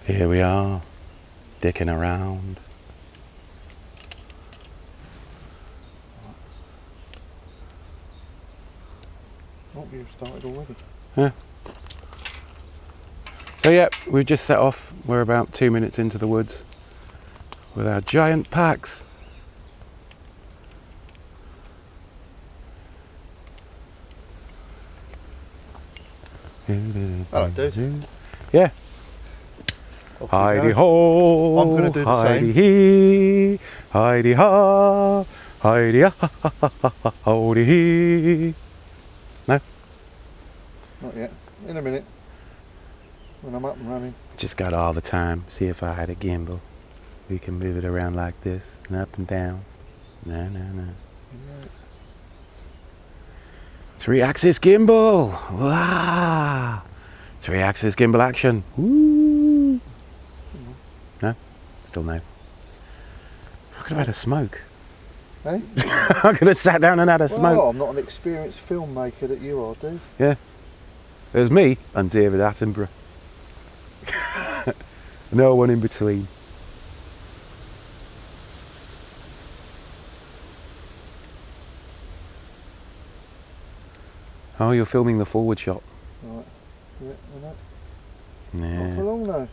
Here we are, dicking around. Oh, you've started already. Yeah. So yeah, we've just set off. We're about 2 minutes into the woods with our giant packs. Hello, dude. Yeah. Off you Heidi go. ho, I'm gonna do the Heidi same. he, Heidi ha, Heidi ha, ha, ha, ha, ha, Heidi he. No? Not yet. In a minute. When I'm up and running. Just got all the time. See if I had a gimbal. We can move it around like this and up and down. No. Yeah. 3-axis gimbal. Wow. 3-axis gimbal action. Woo. No? Still no. I could have had a smoke. Hey? I could have sat down and had a smoke. Well, I'm not an experienced filmmaker that you are, dude. Yeah. It was me and David Attenborough. No one in between. Oh, you're filming the forward shot. Right. Yeah, I know. Yeah. Not for long though.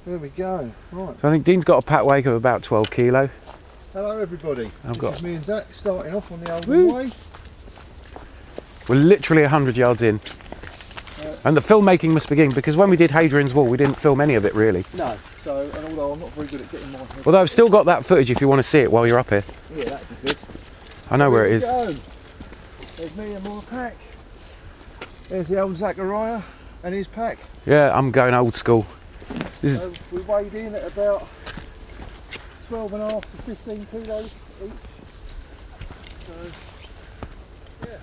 There we go. Right. So I think Dean's got a pack weight of about 12 kilo. Hello everybody. I've This got- is me and Zach starting off on the Oldham Woo. Way. We're literally 100 yards in. And the filmmaking must begin, because when we did Hadrian's Wall, we didn't film any of it really. No. So, and although I'm not very good at getting my head. Although I've still got that footage if you want to see it while you're up here. Yeah, that'd be good. I know where it is. Go. There's me and my pack. There's the old Zachariah and his pack. Yeah, I'm going old school. This is, So we weighed in at about 12.5 to 15 kilos each. So, yeah.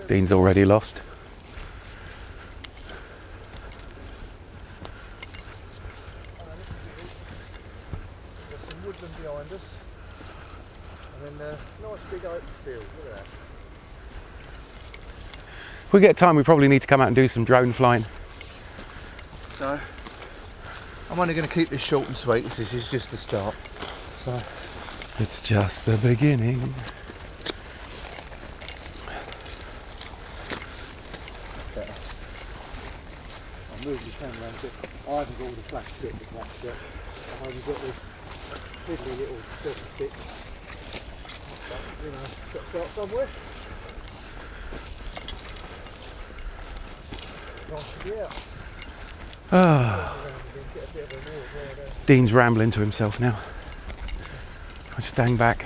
Dean's already lost. There's some woodland behind us. And then nice big open field. Look at that. If we get time, we probably need to come out and do some drone flying. So, I'm only going to keep this short and sweet. This is just the start. So, It's just the beginning. I'll move the camera around a bit. I haven't got all the flash kit, yet. I've only got this fiddly little silver stick. But, you know, got to start somewhere. Nice to be out. Ah, Get a bit of a walk there. Dean's rambling to himself now. I'll just hang back.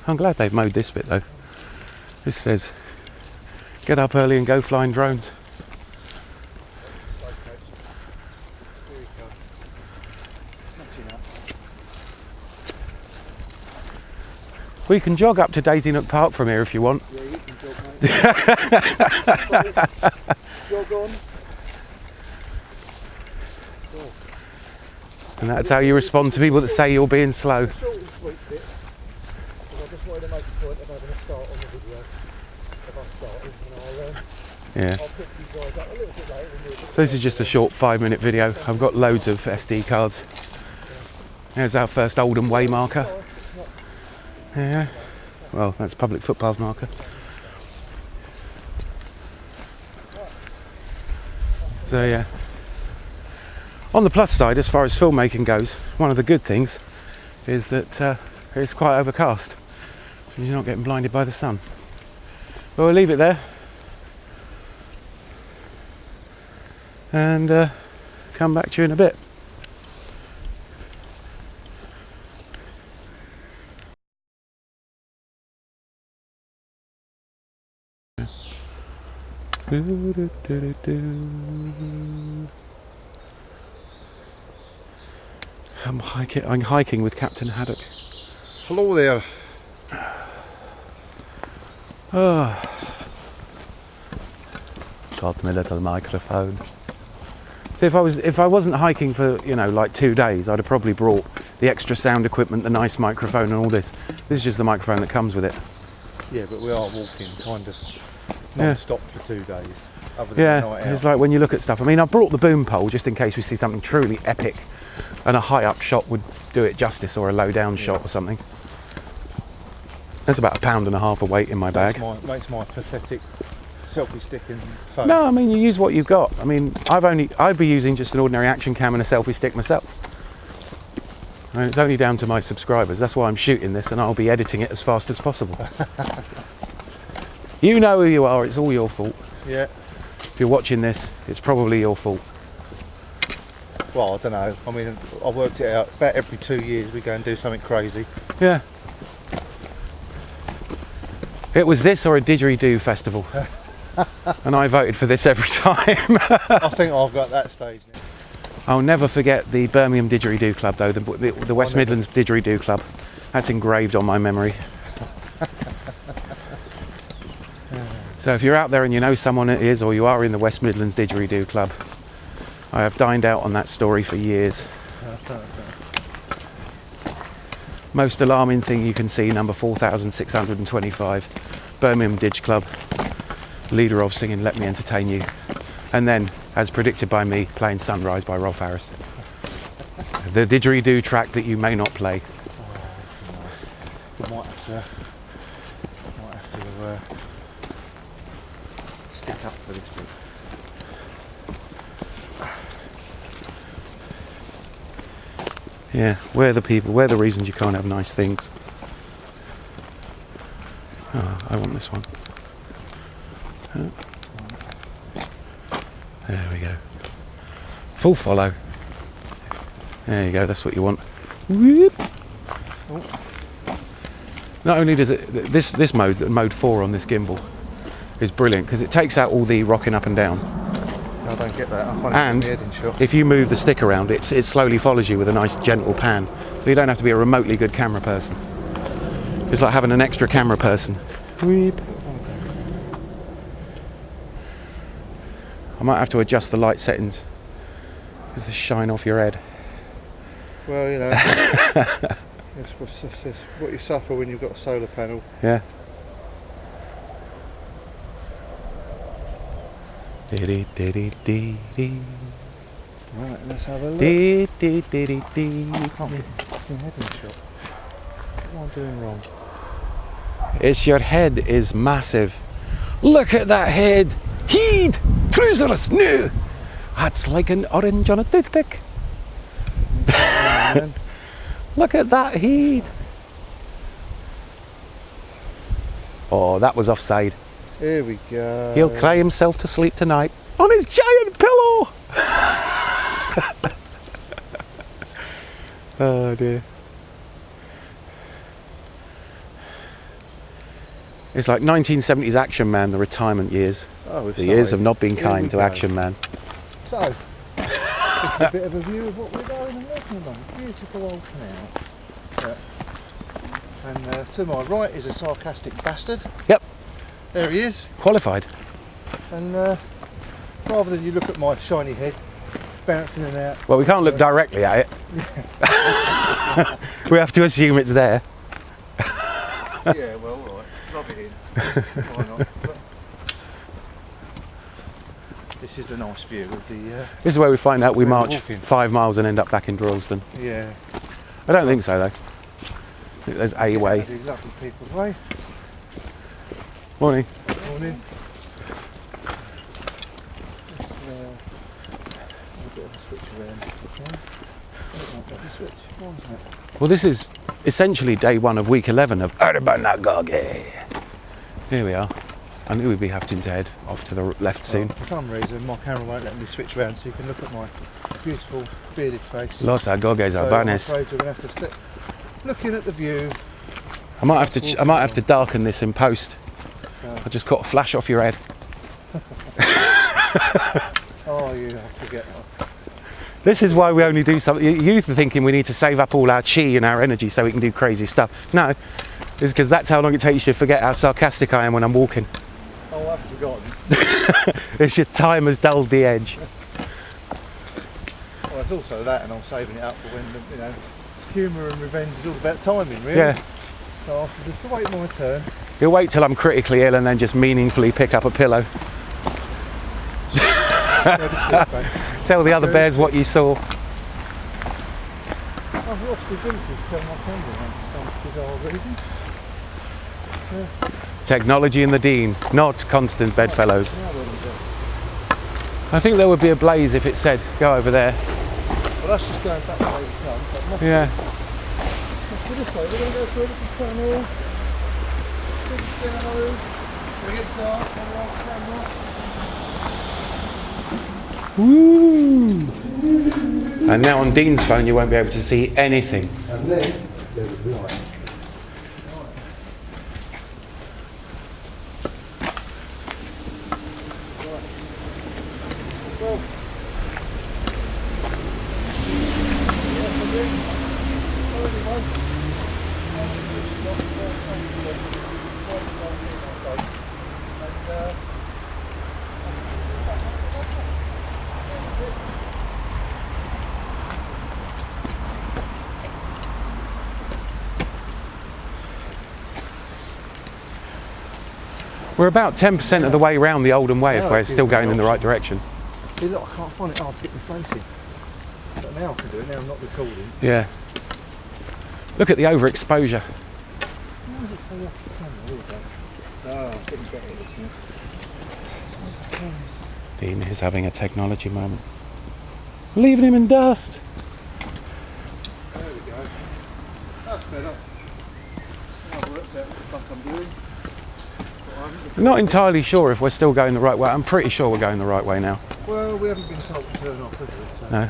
I'm glad they've mowed this bit though. This says, get up early and go flying drones. Here we go. Not enough. We can jog up to Daisy Nook Park from here if you want. Yeah, you can jog, mate. Jog on. And that's how you respond to people that say you're being slow. Short and sweet bit. Because I just wanted to make a point of having a start on the video. If I started, and Yeah. I'll pick you guys up a little bit later. When So this is just a short 5-minute video. I've got loads of SD cards. There's our first Oldham Way marker. Yeah. Well, that's public footpath marker. So yeah. On the plus side, as far as filmmaking goes, one of the good things is that it's quite overcast. So you're not getting blinded by the sun. But we'll leave it there. And come back to you in a bit. I'm hiking with Captain Haddock. Hello there. Got my little microphone. So if I wasn't hiking for, you know, like 2 days, I'd have probably brought the extra sound equipment, the nice microphone and all this. This is just the microphone that comes with it. Yeah, but we are walking kind of non-stop for 2 days. Other than Yeah, the night out. it's like when you look at stuff. I mean, I brought the boom pole just in case we see something truly epic, and a high up shot would do it justice, or a low down shot or something. There's about 1.5 pounds of weight in my bag. Makes my pathetic selfie stick and phone. No, I mean, you use what you've got. I mean, I'd be using just an ordinary action cam and a selfie stick myself. I mean, it's only down to my subscribers. That's why I'm shooting this, and I'll be editing it as fast as possible. You know who you are. It's all your fault. Yeah. If you're watching this, it's probably your fault. Well, I don't know. I mean, I worked it out. About every 2 years we go and do something crazy. Yeah. It was this or a didgeridoo festival. And I voted for this every time. I think I've got that stage now. I'll never forget the Birmingham Didgeridoo Club, though, the West Midlands Didgeridoo Club. That's engraved on my memory. So if you're out there and you know someone it is, or you are in the West Midlands Didgeridoo Club, I have dined out on that story for years. Most alarming thing you can see, number 4625, Birmingham Didge Club, leader of singing Let Me Entertain You, and then, as predicted by me, playing Sunrise by Rolf Harris. The didgeridoo track that you may not play. We might have to stick up for this bit. Yeah, we're the people, we're the reasons you can't have nice things. Oh, I want this one. There we go. Full follow. There you go, that's what you want. Whoop. Not only does it, this mode 4 on this gimbal is brilliant because it takes out all the rocking up and down. I don't get that. I find And it in shot. if you move the stick around, it slowly follows you with a nice gentle pan. So you don't have to be a remotely good camera person. It's like having an extra camera person. Weep. I might have to adjust the light settings because they shine off your head. Well, you know, it's what you suffer when you've got a solar panel. Yeah. Diddy diddy dee dee. Right, let's have a look. Dee dee diddy dee. I can't get my head in shot. What am I doing wrong? It's your head is massive. Look at that head. Heed! Cruisers, no! That's like an orange on a toothpick. Look at that heed. Oh, that was offside. Here we go. He'll cry himself to sleep tonight on his giant pillow. Oh dear. It's like 1970s Action Man, the retirement years. Oh, The years have not been Here we kind to go. Action Man. So, just a bit of a view of what we're going and looking on. Beautiful old canal. Yeah. And to my right is a sarcastic bastard. Yep, There he is. qualified. And rather than you look at my shiny head bouncing in and out, Well, we can't look directly at it. We have to assume it's there. yeah, well, all right, rub it in. Why not? But this is the nice view of the. This is where we find out we Where we're march walking. 5 miles and end up back in Droylsden. Yeah. I don't think so, though. I think there's a way. These lovely people's way. Morning. Morning. Let's a bit of a switch around. Okay. Switch. What was that? Well, this is essentially day 1 of week 11 of Urbanagoge. Here we are. I knew we'd be having to head off to the left soon. Well, for some reason, my camera won't let me switch around, so you can look at my beautiful bearded face. Los Agoges So I'm Urbanes. afraid you're going to have to stick looking at the view. I might have to darken this in post. I just caught a flash off your head. Oh, you forget. This is why we only do something. You're thinking we need to save up all our chi and our energy so we can do crazy stuff. No, it's because that's how long it takes you to forget how sarcastic I am when I'm walking. Oh, I've forgotten. It's your time has dulled the edge. it's also that, and I'm saving it up for when, you know, humour and revenge is all about timing, really. Yeah. So I have to just wait my turn. You'll wait till I'm critically ill and then just meaningfully pick up a pillow. Tell the other bears what you saw. I've lost the ability to tell my camera for some bizarre reason. Technology in the Dean, not constant bedfellows. I think there would be a blaze if it said, go over there. Well, that's just going back the way it comes. Yeah. Let's go this way. We're going to go through a little tunnel. Big down. When it gets dark, on the right camera. Woo! And now on Dean's phone you won't be able to see anything. And then there was light. Well, We're about 10% of the way around the Oldham Way if we're still going in the right direction. see, look, I can't find it hard to get my face in. But now I can do it, now I'm not recording. Yeah. Look at the overexposure. Why is it so off the camera? There we go. Oh, it's getting better at this now. Dean is having a technology moment. Leaving him in dust. There we go. That's better. Now I've worked out what the fuck I'm doing. I'm not entirely sure if we're still going the right way. I'm pretty sure we're going the right way now. Well, we haven't been told to turn off, have we? So. No.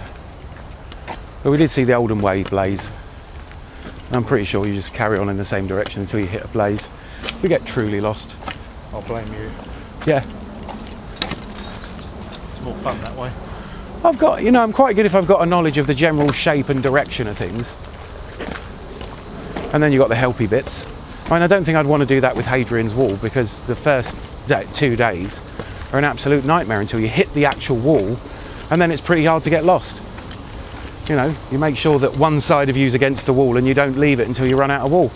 But we did see the Oldham Way blaze. I'm pretty sure you just carry on in the same direction until you hit a blaze. We get truly lost. I'll blame you. Yeah. It's more fun that way. I've got, you know, I'm quite good if I've got a knowledge of the general shape and direction of things. And then you've got the helpy bits. I mean, I don't think I'd want to do that with Hadrian's Wall because the first 2 days are an absolute nightmare until you hit the actual wall, and then it's pretty hard to get lost. You know, you make sure that one side of you is against the wall and you don't leave it until you run out of wall.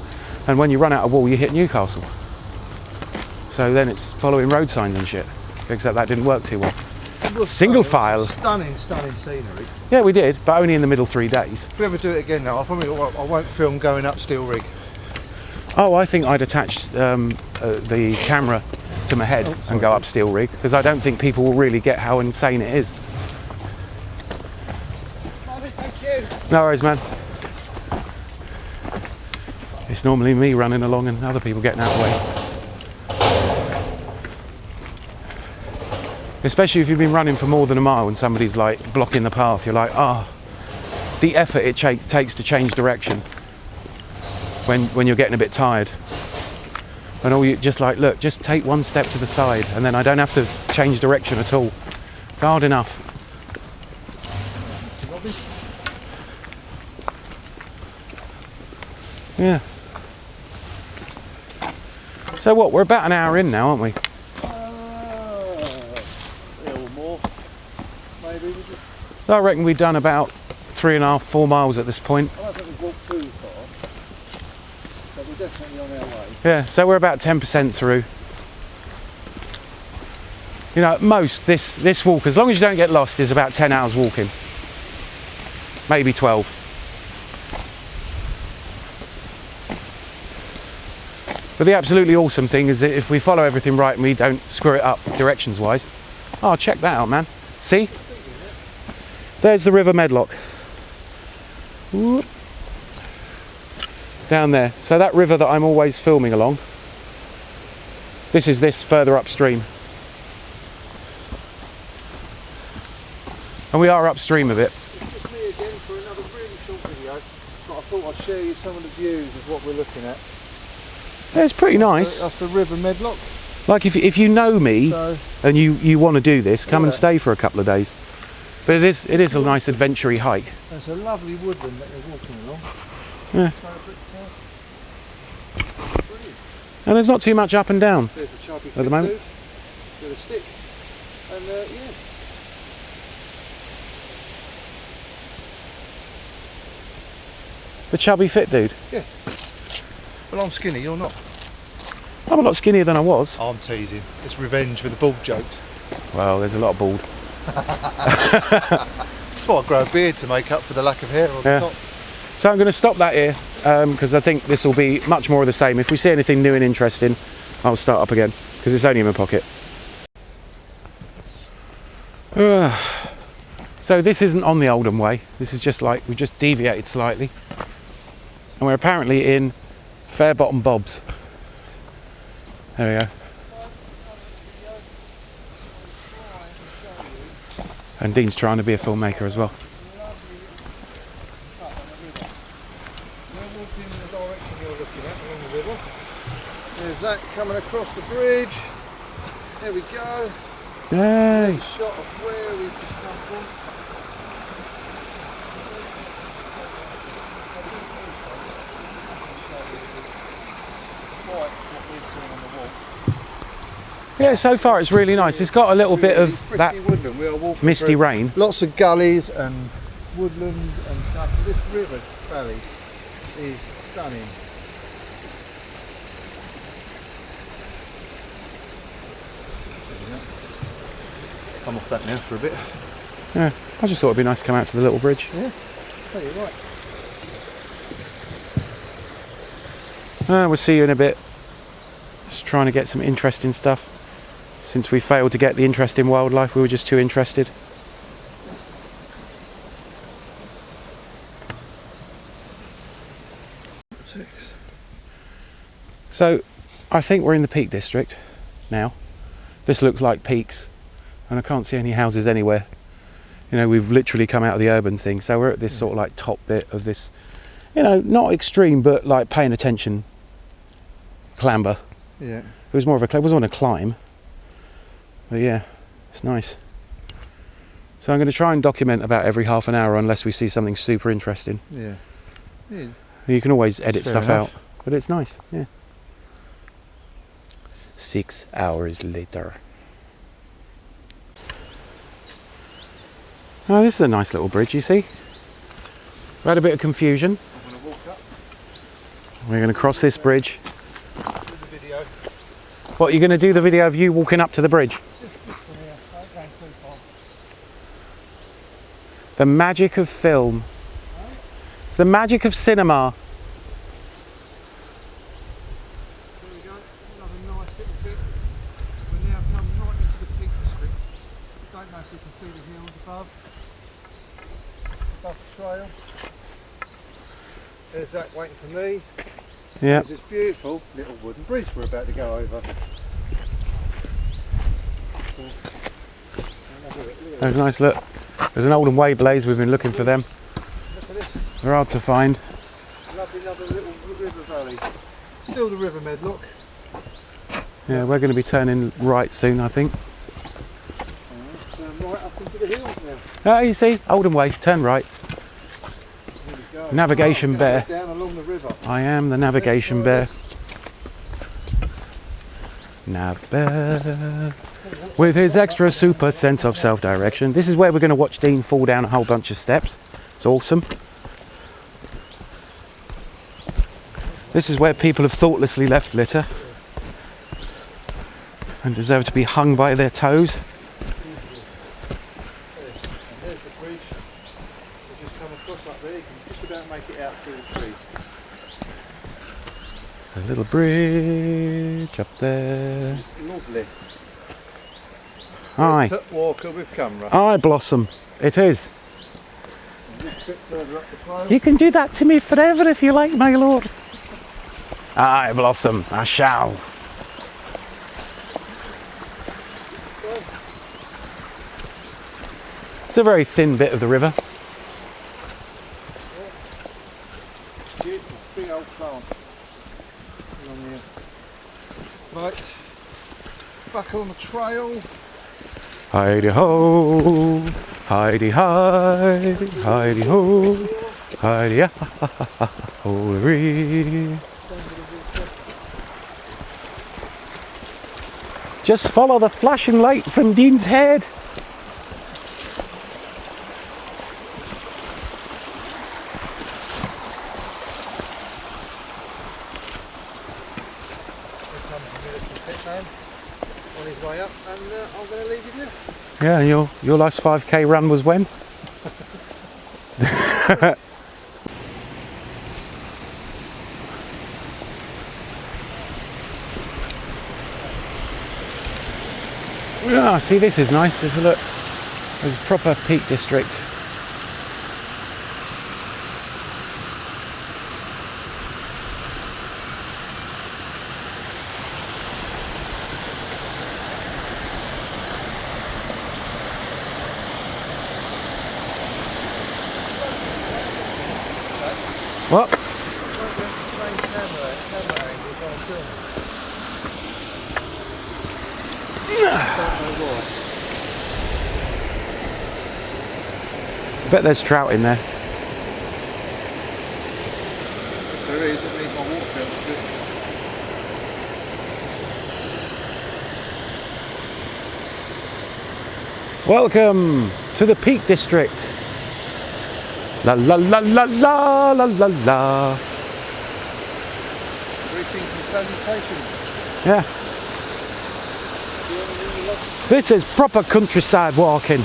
And when you run out of wall, you hit Newcastle. So then it's following road signs and shit, except that didn't work too well. Single file. Stunning, stunning scenery. Yeah, we did, but only in the middle 3 days. If we ever do it again now, I won't film going up Steel Rig. Oh, I think I'd attach the camera to my head and go up Steel Rig, because I don't think people will really get how insane it is. Thank you. No worries, man. It's normally me running along and other people getting out of the way. Especially if you've been running for more than a mile and somebody's like blocking the path, you're like, the effort it takes to change direction when you're getting a bit tired. And all you just like, look, just take one step to the side and then I don't have to change direction at all. It's hard enough. Yeah. So what, we're about an hour in now, aren't we? A little more, maybe. So I reckon we've done about 3.5, 4 miles at this point. I don't think we've walked too far, but we're definitely on our way. Yeah, so we're about 10% through. You know, at most, this walk, as long as you don't get lost, is about 10 hours walking. Maybe 12. But the absolutely awesome thing is that if we follow everything right and we don't screw it up directions-wise... Oh, check that out, man. See? There's the River Medlock. Whoop. Down there. So that river that I'm always filming along, this is this further upstream. And we are upstream of it. It's just me again for another really short video, but I thought I'd share you some of the views of what we're looking at. Yeah, it's pretty nice. That's the River Medlock. Like if you know me and you want to do this, come and Yeah. stay for a couple of days. But it is a nice adventure-y hike. There's a lovely woodland that you're walking along. Yeah. So, brilliant. And there's not too much up and down. There's the chubby At the moment? dude with a stick. And yeah. The chubby fit dude? Yeah. Well, I'm skinny, you're not. I'm a lot skinnier than I was. I'm teasing. It's revenge for the bald jokes. Well, there's a lot of bald. Thought I'd grow a beard to make up for the lack of hair on the top. So I'm going to stop that here because I think this will be much more of the same. If we see anything new and interesting, I'll start up again because it's only in my pocket. So this isn't on the Oldham Way. This is just like we just deviated slightly, and we're apparently in Fairbottom Bob's. There we go. And Dean's trying to be a filmmaker as well. There's that coming across the bridge. There we go. Yay! Shot of where we've come from. Yeah, so far it's really nice. It's got a little bit of that misty rain. Lots of gullies and woodland and stuff. This river valley is stunning. Come off that now for a bit. Yeah, I just thought it'd be nice to come out to the little bridge. Yeah, oh, you're right. We'll see you in a bit. Just trying to get some interesting stuff. Since we failed to get the interesting wildlife, we were just too interested. So, I think we're in the Peak District now. This looks like peaks, and I can't see any houses anywhere. You know, we've literally come out of the urban thing, so we're at this sort of like top bit of this, you know, not extreme, but like paying attention clamber. Yeah. It was more of a, it wasn't a climb, but yeah, it's nice. So I'm going to try and document about every half an hour unless we see something super interesting. Yeah. Yeah. You can always edit Fair stuff enough. out, but it's nice, yeah. 6 hours later. Oh, this is a nice little bridge, you see. We had a bit of confusion. I'm going to walk up. We're going to cross this bridge. Do the video. What, you're going to do the video of you walking up to the bridge? Just from here. I ain't going too far. The magic of film. It's the magic of cinema. There we go. Another nice little bit. We're now come right into the Peak District. Don't know if you can see the hills above the trail. There's that waiting for me. Yeah. There's this beautiful little wooden bridge we're about to go over. There's a nice look. There's an Oldham Way blaze. We've been looking for them. Look at this. They're hard to find. Lovely another little river valley. Still the river med, look. Yeah, we're going to be turning right soon, I think. Turn right up into the hills now. Oh, you see, Oldham Way, turn right. Here we go. Navigation Right, bear. down along the river. I am the navigation bear. Nav bear. With his extra super sense of self-direction. This is where we're going to watch Dean fall down a whole bunch of steps. It's awesome. This is where people have thoughtlessly left litter and deserve to be hung by their toes. There's the bridge. You just come across up there, you can just about make it out through the trees. A little bridge up there. Lovely. Aye. Tut walker with camera. Aye, Blossom. It is. And just a bit further up the trail. You can do that to me forever if you like, my lord. Aye, Blossom, I shall. It's a very thin bit of the river. Beautiful, big old plant. Along here. Right. Back on the trail. Heidi ho, Heidi hi, Heidi ho, Heidi ho, just follow the flashing light from Dean's head. come and get the pit man on his way up, and I'm going to leave you there. Yeah, your last 5k run was when? Ah, see, this is nice. If you look, there's a proper Peak District. What? I bet there's trout in there. There is, it needs my water filter. Welcome to the Peak District. La la la la la la la la. Greetings and salutations. Yeah. This is proper countryside walking.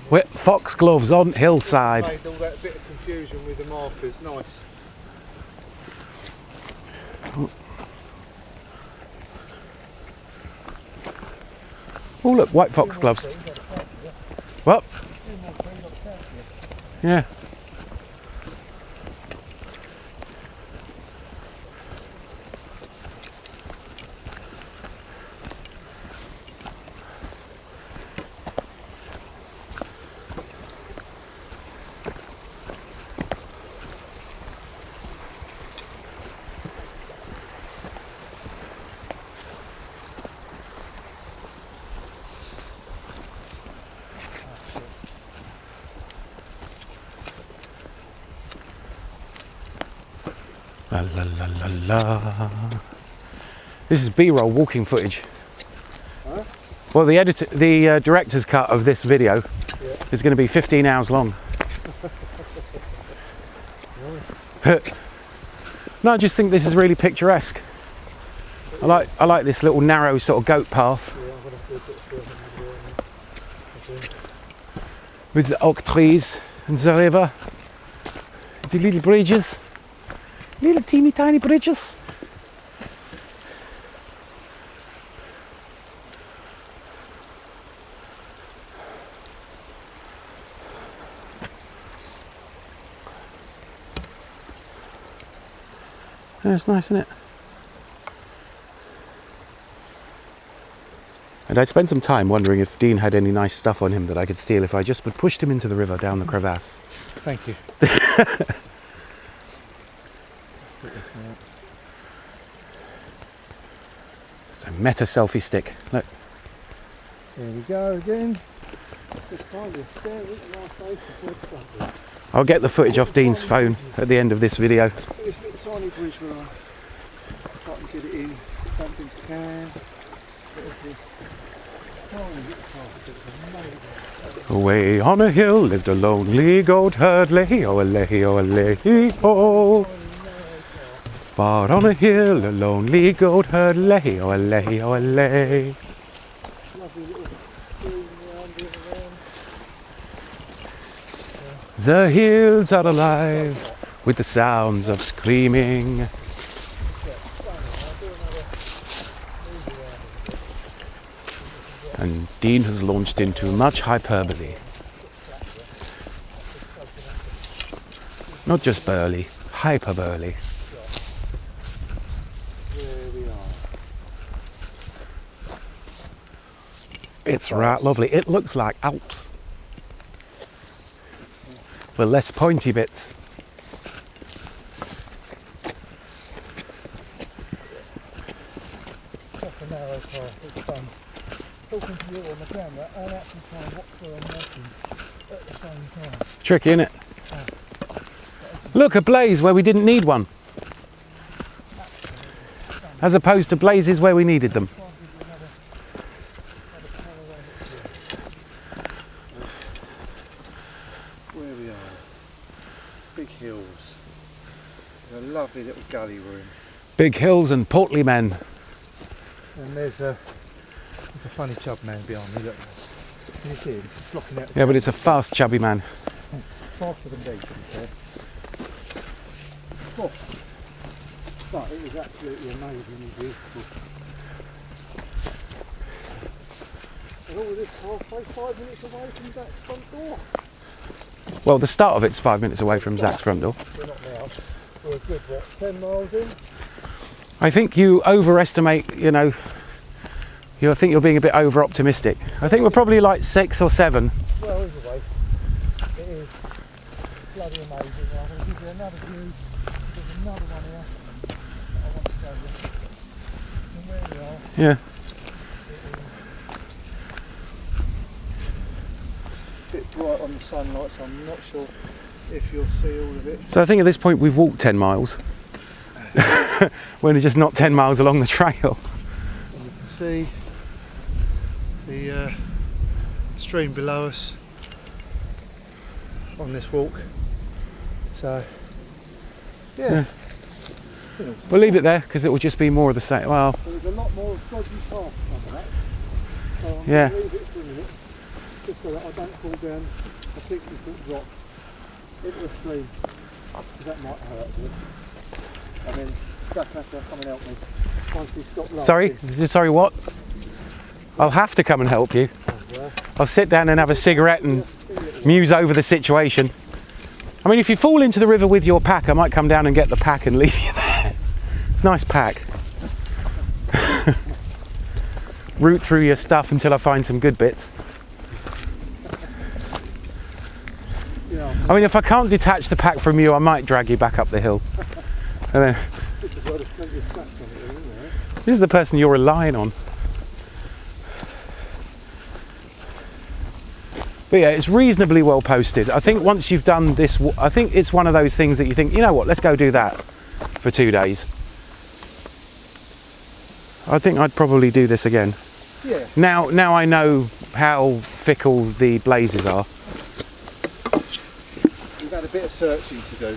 With foxgloves on hillside. Made all that bit of confusion with the markers, nice. Oh look, white foxgloves. What? Yeah. La la la la la. This is B-roll walking footage. Huh? Well, the director's cut of this video is going to be 15 hours long. No, I just think this is really picturesque. I like this little narrow sort of goat path with the oak trees and the river, the little bridges. Little teeny tiny bridges. Yeah, it's nice, isn't it? And I spent some time wondering if Dean had any nice stuff on him that I could steal if I just pushed him into the river down the crevasse. Thank you. So meta selfie stick. Look. There we go again. Just find a stair with my face and front. I'll get the footage off Dean's phone at the end of this video. This little tiny bridge where I try and get it in, dump into the can. Away on a hill lived a lonely goat herd, lay oh lay oh lay oh. Far on a hill a lonely goat herd, lay oh lay oh lay. The hills are alive with the sounds of screaming. And Dean has launched into much hyperbole. Not just burly, hyperbole. It's right lovely. It looks like Alps. With less pointy bits. That's a narrow path, it's fun. Talking to you on the camera and actually trying to walk through and walking at the same time. Tricky, isn't it? Look, a blaze where we didn't need one. As opposed to blazes where we needed them. hills. A lovely little gully room. Big hills and portly men. And there's a funny chub man behind me, look. Can you see him? He's blocking out. Yeah, but it's a fast, chubby man. Faster than me, to be fair. Oh. But it was absolutely amazingly beautiful. And all of this halfway, 5 minutes away from Zach's front door. Well, the start of it's 5 minutes away from Zach's front door. We're not now. We're a good, what, 10 miles in? I think you overestimate, you know, I think you're being a bit over optimistic. I think we're probably like 6 or 7. Well, either way, it is bloody amazing. I'm going to give you another view. There's another one here that I want to show you. And where we are, Yeah. a bit bright on the sunlight, so I'm not sure if you'll see all of it. So I think at this point we've walked 10 miles. We're just not 10 miles along the trail. And you can see the stream below us on this walk. So, yeah. We'll leave it there because it will just be more of the same. Well, There's a lot more dodgy paths on that. So I'm yeah. going to leave it for a minute, just so that I don't fall down a 60-foot drop into a stream, because that might hurt a bit. And then Zach has to come and help me once he stopped laughing. Sorry, what? I'll have to come and help you. I'll sit down and have a cigarette and muse over the situation. I mean, if you fall into the river with your pack, I might come down and get the pack and leave you there. It's a nice pack. Root through your stuff until I find some good bits. I mean, if I can't detach the pack from you, I might drag you back up the hill. And then, this is the person you're relying on. But yeah, it's reasonably well posted. I think once you've done this, I think it's one of those things that you think, you know what, let's go do that for 2 days. I think I'd probably do this again. Yeah. Now I know how fickle the blazes are. We've had a bit of searching to do.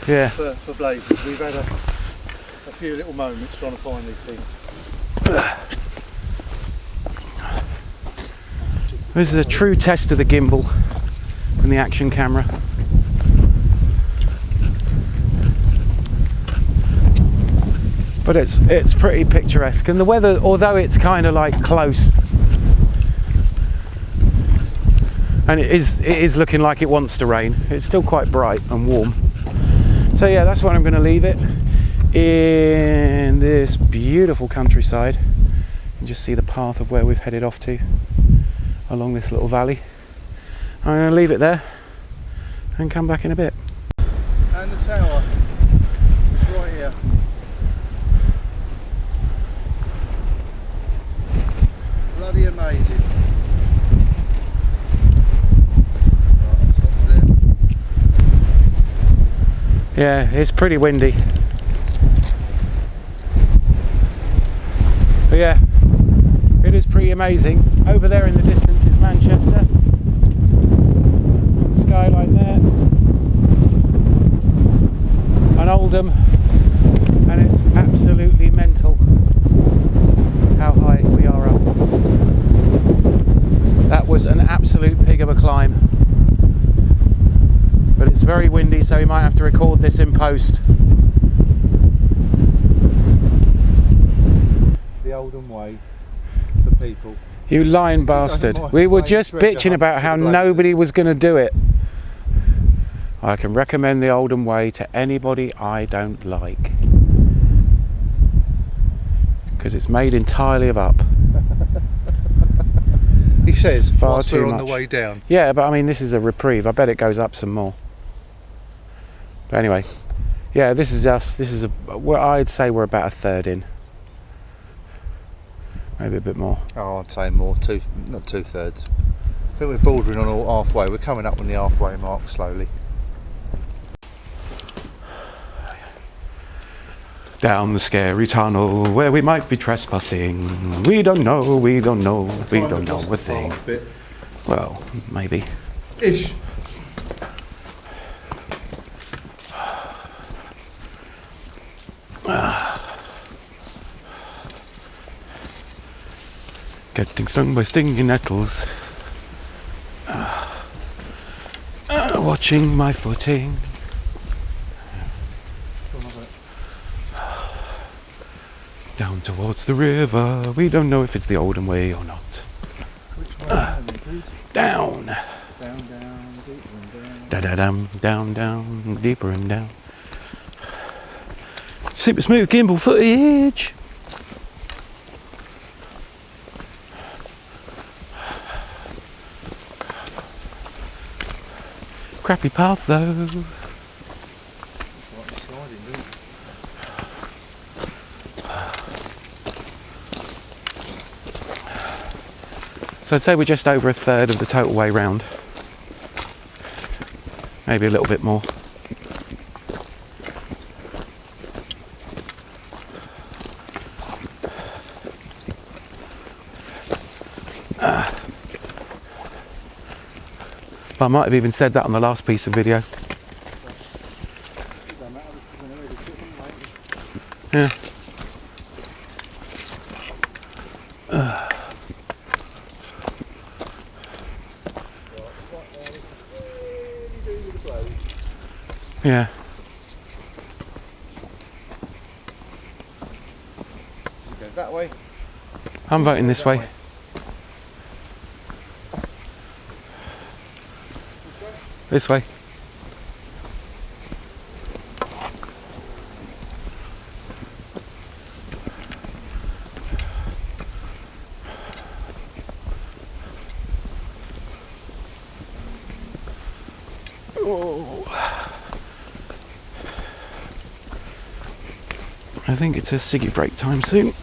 Yeah. For blazes. We've had a few little moments trying to find these things. This is a true test of the gimbal and the action camera. But it's pretty picturesque, and the weather, although it's kind of like close, and it is looking like it wants to rain, it's still quite bright and warm. So yeah, that's where I'm going to leave it, in this beautiful countryside. You can just see the path of where we've headed off to along this little valley. I'm going to leave it there and come back in a bit. And the tower is right here. Bloody amazing. Right, stop there. Yeah, it's pretty windy. But yeah, it is pretty amazing. Over there in the distance is Manchester. The skyline there. And Oldham. And it's absolutely mental how high we are up. That was an absolute pig of a climb. But it's very windy, so we might have to record this in post. The Oldham Way for people. You lying bastard. We were just bitching about how nobody was going to do it. I can recommend the Oldham Way to anybody I don't like. Because it's made entirely of up. He says Far whilst too we're on the much. way down. Yeah, but I mean, this is a reprieve. I bet it goes up some more. But anyway, yeah, this is well, I'd say we're about a third in. Maybe a bit more. Oh, I'd say more, not 2/3. I think we're bordering on all halfway. We're coming up on the halfway mark slowly. Down the scary tunnel where we might be trespassing. We don't know, we don't know, we don't know a thing. Well, maybe. Ish. Getting stung by stinging nettles. Watching my footing. Down towards the river. We don't know if it's the Oldham Way or not. Which way? Down. Down, down, deeper and down. Da-da-dum, down, down, deeper and down. Super smooth gimbal footage. Crappy path though. It's like sliding, isn't it? So I'd say we're just over a third of the total way round. Maybe a little bit more. I might have even said that on the last piece of video. Yeah. Yeah. You go that way. I'm voting this way. This way. Oh. I think it's a ciggy break time soon.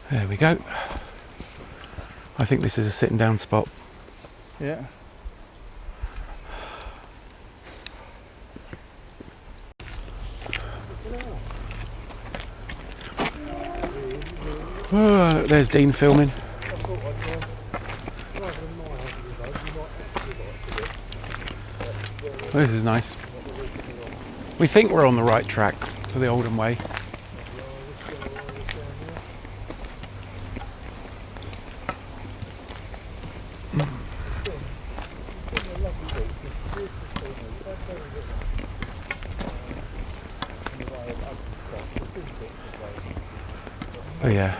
There we go. I think this is a sitting down spot. Yeah. Oh, there's Dean filming. This is nice. We think we're on the right track for the Oldham Way. Oh yeah,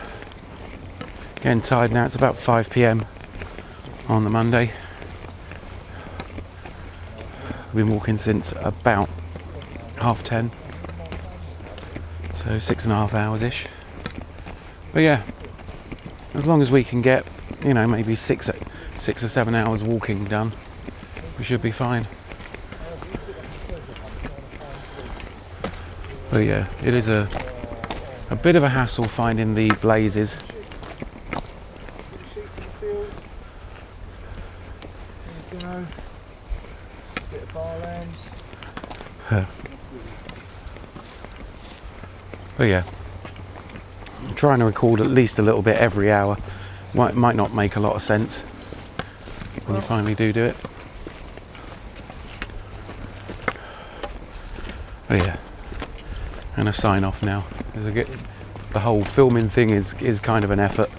getting tired now. It's about 5 p.m. on the Monday. We've been walking since about 10:30, so 6.5 hours ish. But yeah, as long as we can get, you know, maybe 6 or 7 hours walking done, we should be fine. But yeah, it is a bit of a hassle finding the blazes. Bit of barlands. But yeah, I'm trying to record at least a little bit every hour. Might not make a lot of sense when you finally do it. But yeah, and a sign off now. The whole filming thing is kind of an effort.